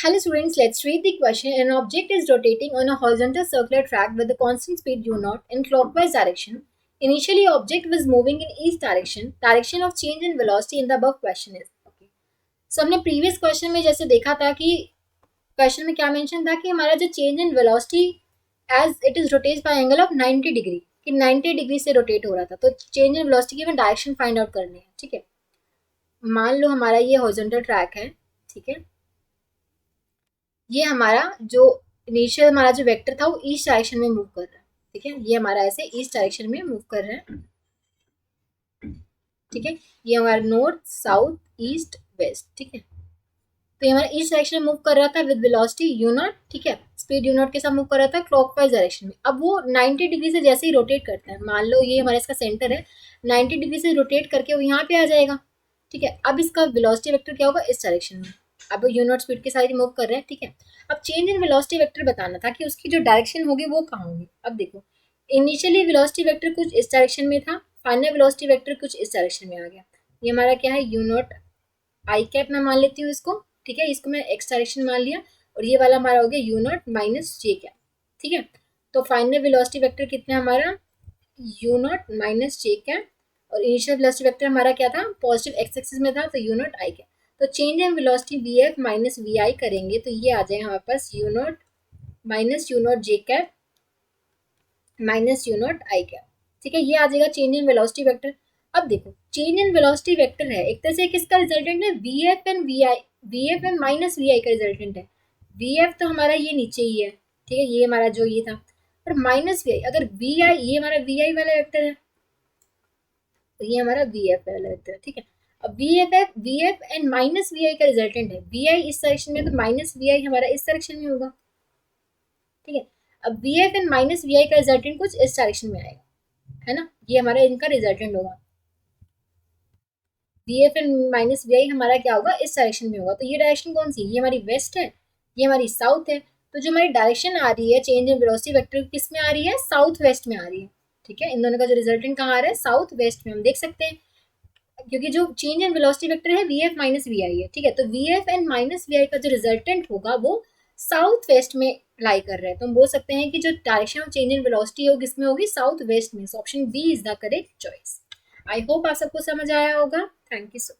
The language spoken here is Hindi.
Hello students, let's read the question. An object is rotating on a horizontal circular track with a constant speed u0 in clockwise direction. Initially, object was moving in each direction. Direction of change in velocity in the above question is. Okay. So हमने previous question में जैसे देखा था कि question में क्या mention था कि हमारा जो change in velocity as it is rotates by angle of 90 degree कि 90 डिग्री से रोटेट हो रहा था, तो चेंज इन वेलोसिटी की हमें डायरेक्शन फाइंड आउट करनी है. ठीक है, मान लो हमारा ये हॉरिजॉन्टल ट्रैक है. ठीक है, ये हमारा जो इनिशियल हमारा जो वेक्टर था वो ईस्ट डायरेक्शन में मूव कर रहा है. ठीक है, ये हमारा ऐसे ईस्ट डायरेक्शन में मूव कर रहा है. ठीक है, ये हमारा नॉर्थ साउथ ईस्ट वेस्ट. ठीक है, तो ये हमारा ईस्ट डायरेक्शन में मूव कर रहा था विद वेलोसिटी यू नॉट. ठीक है, स्पीड यू नॉट के साथ मूव कर रहा था क्लॉकवाइज डायरेक्शन में. अब वो 90 डिग्री से जैसे ही रोटेट करता है, मान लो ये हमारा इसका सेंटर है, 90 डिग्री से रोटेट करके वो यहाँ पे आ जाएगा. ठीक है, अब इसका वेलोसिटी वेक्टर क्या होगा, इस डायरेक्शन में. अब यू नॉट स्पीड के साथ मूव कर रहे हैं. ठीक है, अब चेंज इन वेलोसिटी वेक्टर बताना था कि उसकी जो डायरेक्शन होगी वो कहाँ होगी. अब देखो, इनिशियली वेलोसिटी वेक्टर कुछ इस डायरेक्शन में था, फाइनल वेलोसिटी वेक्टर कुछ इस डायरेक्शन में आ गया. ये हमारा क्या है, यू नॉट आई कैप मैं मान लेती हूँ इसको. ठीक है, इसको मैं एक्स डायरेक्शन मान लिया और ये वाला हमारा हो गया u naught minus J cap. ठीक है, तो फाइनल वेलोसिटी वेक्टर कितना हमारा u naught minus J cap और इनिशियल वेलोसिटी वेक्टर हमारा क्या था, पॉजिटिव एक्स एक्सिस में था, तो यू नॉट आई कैप. तो change in velocity V F minus V I करेंगे तो ये आ जाएगा हमारे पास u naught minus u naught J cap minus u naught I cap. ठीक है, ये आ जाएगा चेंज इन वेलोसिटी वेक्टर. अब देखो, चेंज इन वेलोसिटी वेक्टर है एक तरह से किसका रिजल्टेंट है, V F and V I, V F and minus V I का रिजल्टेंट है. वी एफ तो हमारा ये नीचे ही है. ठीक है, ये हमारा जो ये था, और माइनस वी आई, अगर वी आई ये हमारा वी आई वाला वेक्टर है तो ये हमारा वी एफ वाला वेक्टर है. ठीक है, अब V F and minus V I का रिजल्टेंट है. वी आई इस डायरेक्शन में तो माइनस वी आई हमारा इस डायरेक्शन में होगा. ठीक है, अब V F and minus V I का रिजल्टेंट कुछ इस डायरेक्शन में आएगा, है ना, ये हमारा इनका रिजल्टेंट होगा. V F and minus V I हमारा क्या होगा, इस डायरेक्शन में होगा. तो ये डायरेक्शन कौन सी, ये हमारी वेस्ट है, ये हमारी साउथ है. तो जो हमारी डायरेक्शन आ रही है चेंज इन वेलोसिटी वेक्टर किस में आ रही है, साउथ वेस्ट में आ रही है. ठीक है, इन दोनों का जो रिजल्टेंट कहाँ आ रहा है, साउथ वेस्ट में. हम देख सकते हैं क्योंकि जो चेंज इन वेलोसिटी वेक्टर है V F minus V I है. ठीक है, तो V F and minus V I का जो रिजल्टेंट होगा वो साउथ वेस्ट में लाई कर रहे हैं. तो हम बोल सकते हैं कि जो direction of change in velocity होगी इसमें होगी साउथ वेस्ट में. So option B is the correct choice. I hope आप सबको समझ आया होगा. Thank you so